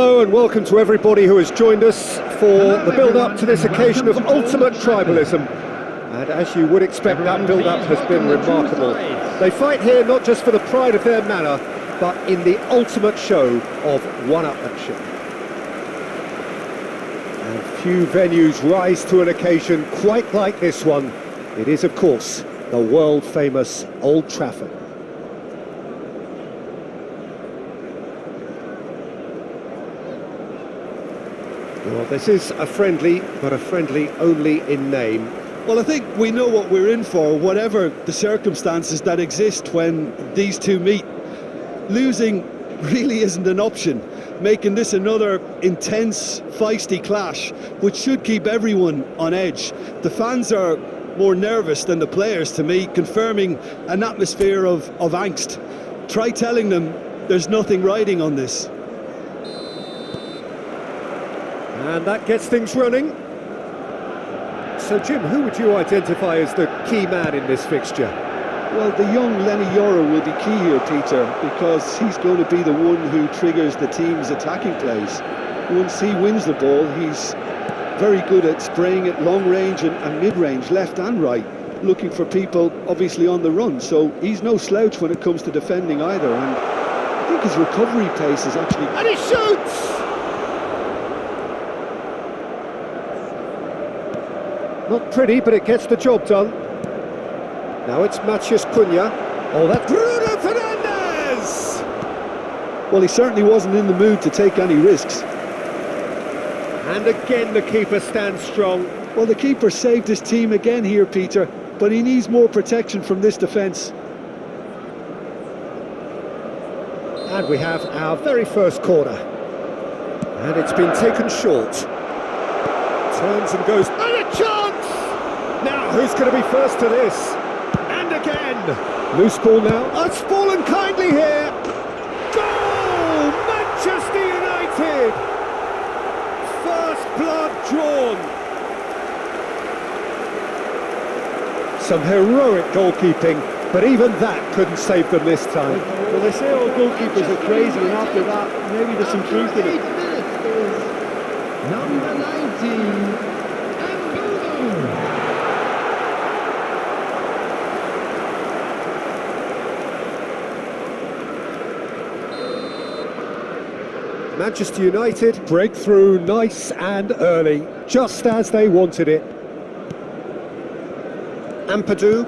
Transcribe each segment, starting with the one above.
Hello and welcome to everybody who has joined us for the build-up to this occasion of ultimate tribalism. And as you would expect, that build-up has been remarkable. They fight here not just for the pride of their manor, but in the ultimate show of one-upmanship. And few venues rise to an occasion quite like this one. It is, of course, the world-famous Old Trafford. Well, this is a friendly, but a friendly only in name. Well, I think we know what we're in for, whatever the circumstances that exist when these two meet. Losing really isn't an option, making this another intense, feisty clash, which should keep everyone on edge. The fans are more nervous than the players, to me, confirming an atmosphere of angst. Try telling them there's nothing riding on this. And that gets things running. So, Jim, who would you identify as the key man in this fixture? Well, the young Lenny Yoro will be key here, Peter, because he's going to be the one who triggers the team's attacking plays. Once he wins the ball, he's very good at spraying it long range and mid-range, left and right, looking for people obviously on the run. So he's no slouch when it comes to defending either. And I think his recovery pace is actually... And he shoots! Not pretty, but it gets the job done. Now it's Matheus Cunha. Oh, that's Bruno Fernandes! Well, he certainly wasn't in the mood to take any risks. And again the keeper stands strong. Well, the keeper saved his team again here, Peter, but he needs more protection from this defence. And we have our very first corner. And it's been taken short. Turns and goes, and a chance! Now, who's going to be first to this? And again! Loose ball now. Oh, it's fallen kindly here! Goal! Manchester United! First blood drawn. Some heroic goalkeeping, but even that couldn't save them this time. Well, they say all goalkeepers are crazy, and after that, maybe there's some truth in it. Number 19, Manchester United break through nice and early, just as they wanted it. Ampadu,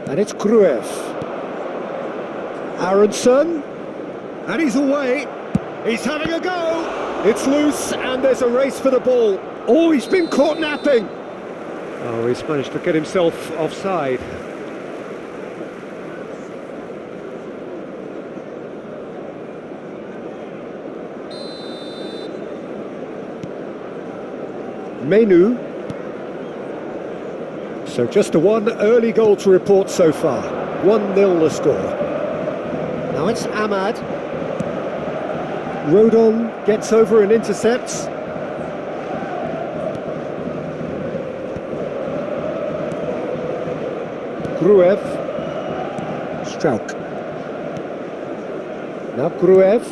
and it's Gruev. Aronson, and he's away. He's having a go. It's loose, and there's a race for the ball. Oh, he's been caught napping. Oh, he's managed to get himself offside. Menu. So just a one early goal to report so far. 1-0 the score. Now it's Ahmad. Rodon gets over and intercepts. Gruev. Strauk. Now Gruev.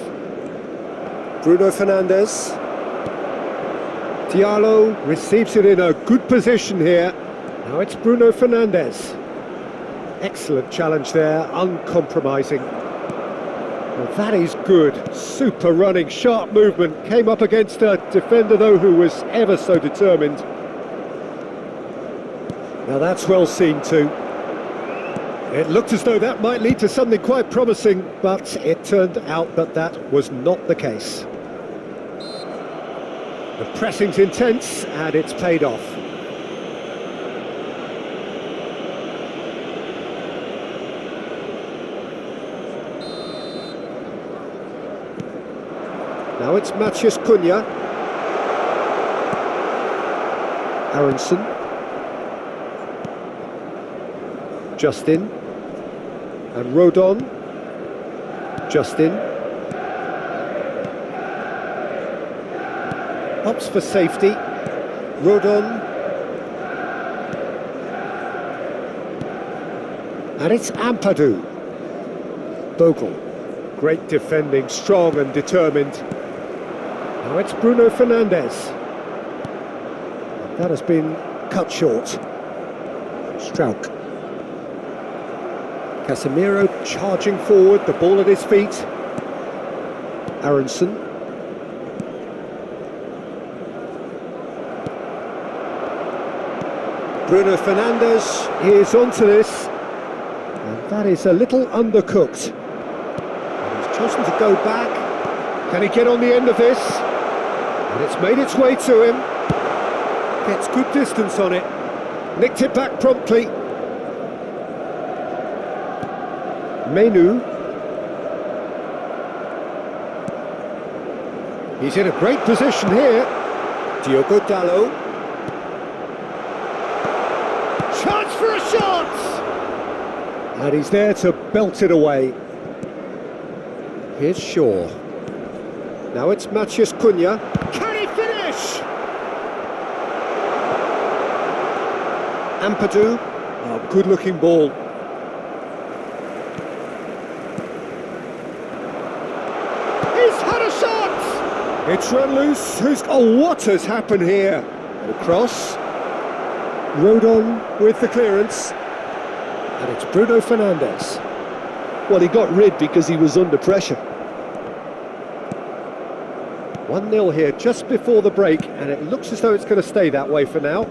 Bruno Fernandes. Diallo receives it in a good position here. Now it's Bruno Fernandes. Excellent challenge there, uncompromising. Well, that is good. Super running, sharp movement. Came up against a defender, though, who was ever so determined. Now that's well seen too. It looked as though that might lead to something quite promising, but it turned out that that was not the case. The pressing's intense, and it's paid off. Now it's Matheus Cunha. Aronson. Justin. And Rodon. Justin. Opts for safety. Rodon. And it's Ampadu. Bogle. Great defending, strong and determined. Now it's Bruno Fernandes. That has been cut short. Strauch. Casemiro charging forward, the ball at his feet. Aronson. Bruno Fernandes is onto this. And that is a little undercooked. And he's chosen to go back. Can he get on the end of this? And it's made its way to him. Gets good distance on it. Nicked it back promptly. Menu. He's in a great position here. Diogo Dalot. Chance for a shot! And he's there to belt it away. Here's Shaw. Now it's Matheus Cunha. Can he finish? Ampadu. Oh, good-looking ball. He's had a shot! It's run loose. Oh, what has happened here? And across. Rodon with the clearance. And it's Bruno Fernandes. Well, he got rid because he was under pressure. 1-0 here just before the break, and it looks as though it's going to stay that way for now.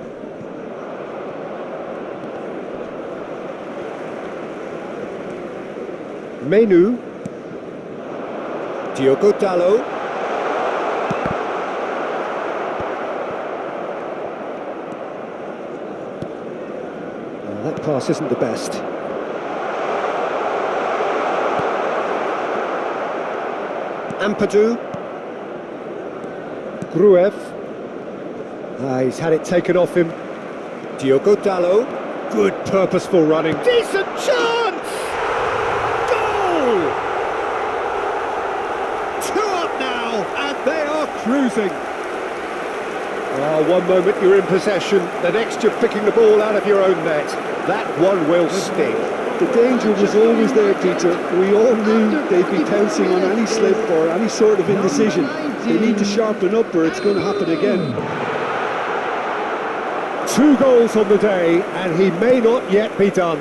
Menu. Diogo Dalot. Oh, that pass isn't the best. Ampadu. Gruev. He's had it taken off him. Diogo Dalot. Good purposeful running. Decent chance! Goal! 2 up now, and they are cruising. Oh, one moment you're in possession, the next you're picking the ball out of your own net. That one will sting. The danger was always there, Peter. We all knew they'd be pouncing on any slip or any sort of indecision. They need to sharpen up or it's going to happen again. 2 goals on the day, and he may not yet be done.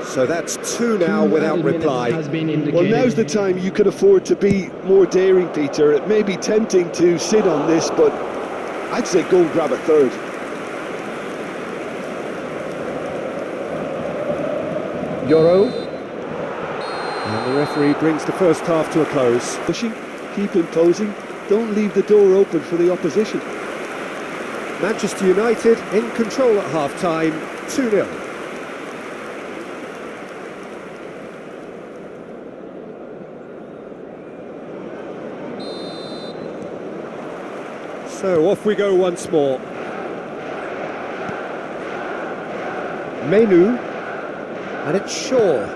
So that's 2 now without reply. Well, now's the time you can afford to be more daring, Peter. It may be tempting to sit on this, but I'd say go and grab a third. Euro. And the referee brings the first half to a close. Pushing, keep imposing, don't leave the door open for the opposition. Manchester United in control at half-time, 2-0. So off we go once more. Menu. And it's Shaw.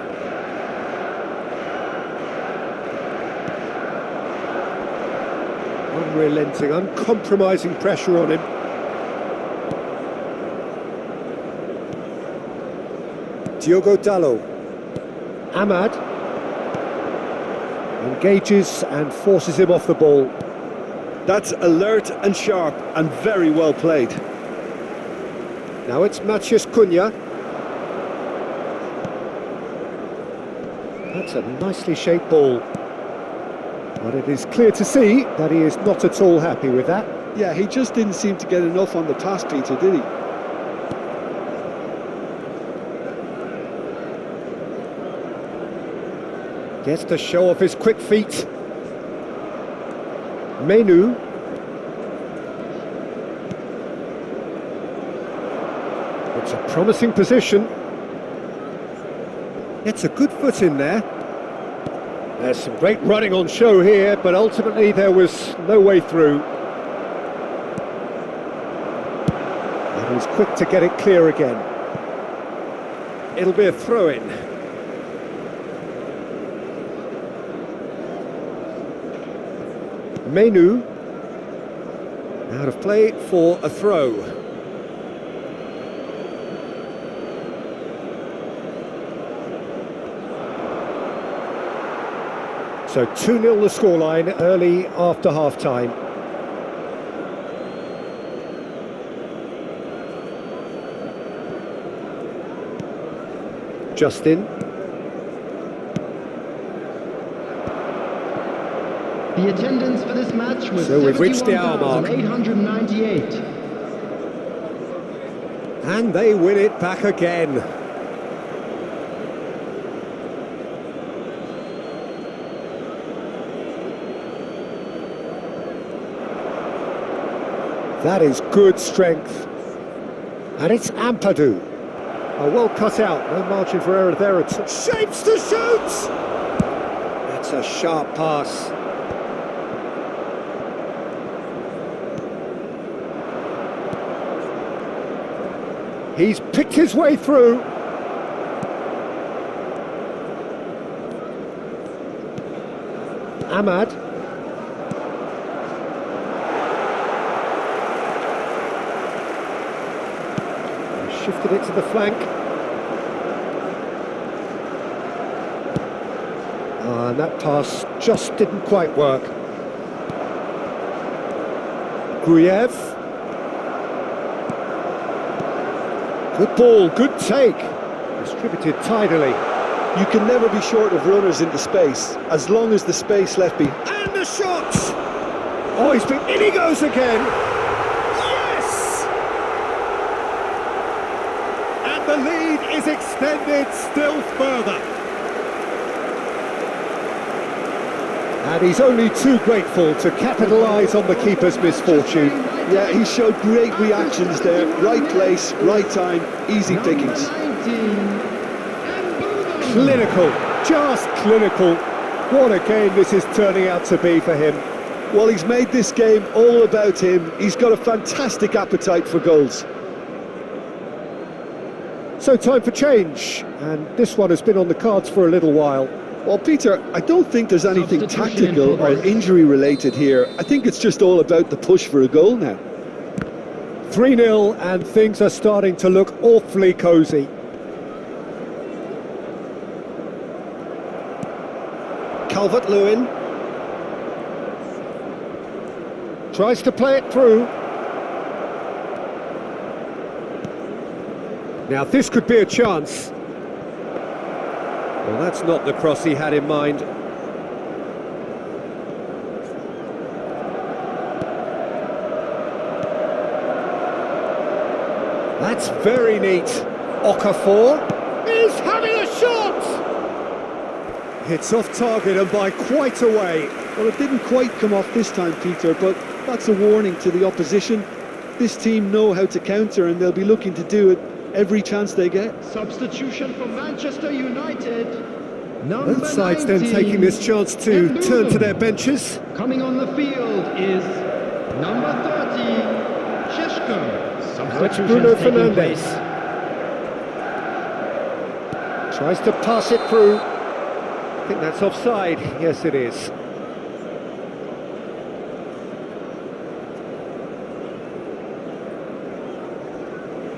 Unrelenting, uncompromising pressure on him. Diogo Dalot. Ahmad. Engages and forces him off the ball. That's alert and sharp and very well played. Now it's Matheus Cunha. That's a nicely shaped ball. But it is clear to see that he is not at all happy with that. Yeah, he just didn't seem to get enough on the pass, Peter, did he? Gets to show off his quick feet. Menu. It's a promising position. Gets a good foot in there. There's some great running on show here, but ultimately there was no way through. And he was quick to get it clear again. It'll be a throw-in. Menu. Out of play for a throw. So 2-0 the scoreline early after half-time. Justin. The attendance for this match was So we've reached the hour mark. 71,898. And they win it back again. That is good strength. And it's Ampadu. Oh, well cut out, no margin for error there at all. Shapes to shoot! That's a sharp pass. He's picked his way through. Ahmad. Shifted it to the flank. And that pass just didn't quite work. Gruyev. Good ball, good take. Distributed tidily. You can never be short of runners into space, as long as the space left behind. And the shot! Oh, in he goes again! Yes! And the lead is extended still further. And he's only too grateful to capitalise on the keeper's misfortune. Yeah, he showed great reactions there. Right place, right time, easy pickings. Clinical, just clinical. What a game this is turning out to be for him. Well, he's made this game all about him. He's got a fantastic appetite for goals. So time for change, and this one has been on the cards for a little while. Well, Peter, I don't think there's anything tactical or injury related here. I think it's just all about the push for a goal now. 3-0 and things are starting to look awfully cosy. Calvert-Lewin tries to play it through. Now this could be a chance. Well, that's not the cross he had in mind. That's very neat. Okafor is having a shot! It's off target and by quite a way. Well, it didn't quite come off this time, Peter, but that's a warning to the opposition. This team know how to counter and they'll be looking to do it every chance they get. Substitution for Manchester United. Both sides then taking this chance to turn to their benches. Coming on the field is number 30, Sheshko. Now it's Bruno Fernandes. Tries to pass it through. I think that's offside. Yes, it is.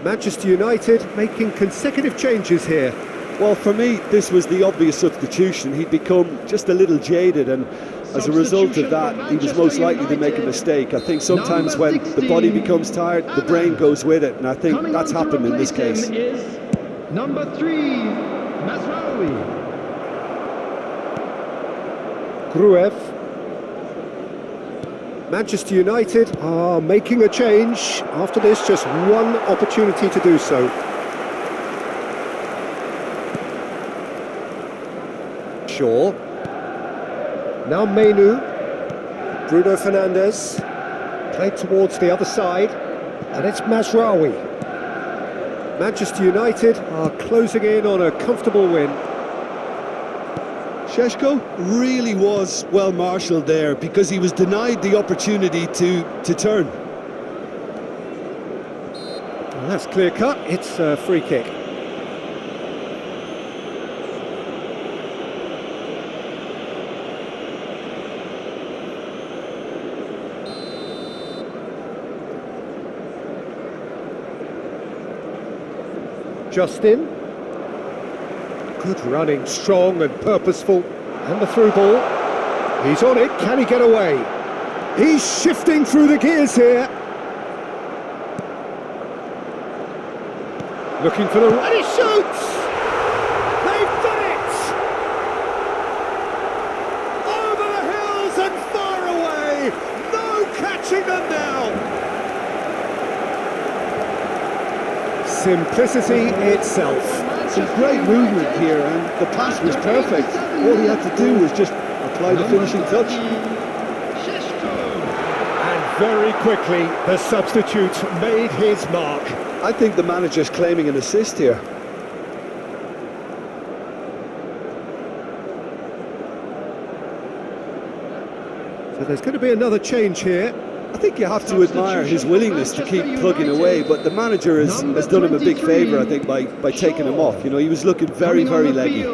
Manchester United making consecutive changes here. Well, for me, this was the obvious substitution. He'd become just a little jaded, and as a result of that, he was most likely to make a mistake. I think sometimes when the body becomes tired, the brain goes with it, and I think that's happened in this case. Number 3, Mazraoui. Gruev. Manchester United are making a change. After this, just one opportunity to do so. Shaw. Now Menu. Bruno Fernandes. Played towards the other side. And it's Mazraoui. Manchester United are closing in on a comfortable win. Sheshko really was well marshalled there because he was denied the opportunity to turn. Well, that's clear cut. It's a free kick. Justin. Good running, strong and purposeful. And the through ball. He's on it, can he get away? He's shifting through the gears here. Looking for the... and he shoots! They've done it! Over the hills and far away! No catching them now! Simplicity itself. Some great movement here, and the pass was perfect. All he had to do was just apply the finishing touch. And very quickly, the substitute made his mark. I think the manager's claiming an assist here. So there's going to be another change here. I think you have to admire his willingness to keep plugging away, but the manager has done him a big favour, I think, by taking him off. You know, he was looking very, very leggy.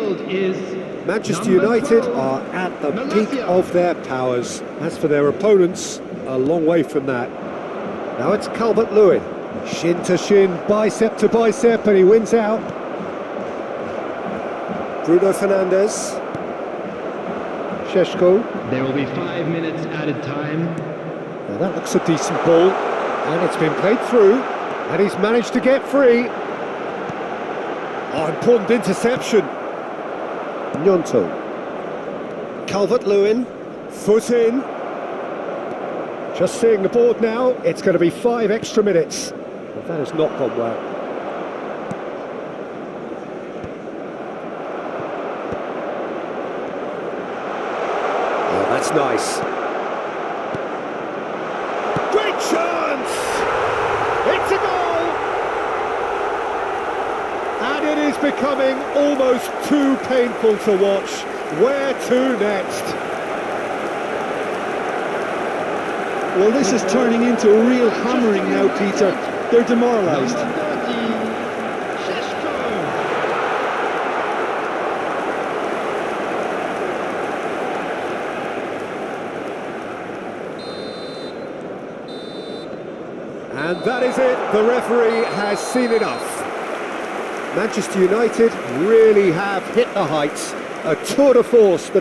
Manchester United are at the peak of their powers. As for their opponents, a long way from that. Now it's Calvert-Lewin. Shin to shin, bicep to bicep, and he wins out. Bruno Fernandes. Šeško. There will be 5 minutes added time. Now that looks a decent ball, and it's been played through, and he's managed to get free. Oh, important interception. Gnonto. Calvert-Lewin, foot in. Just seeing the board now, it's going to be 5 extra minutes. But that has not gone well. Oh, that's nice. Great chance! It's a goal! And it is becoming almost too painful to watch. Where to next? Well, this is turning into a real hammering now, Peter. They're demoralised. And that is it. The referee has seen enough. Manchester United really have hit the heights. A tour de force.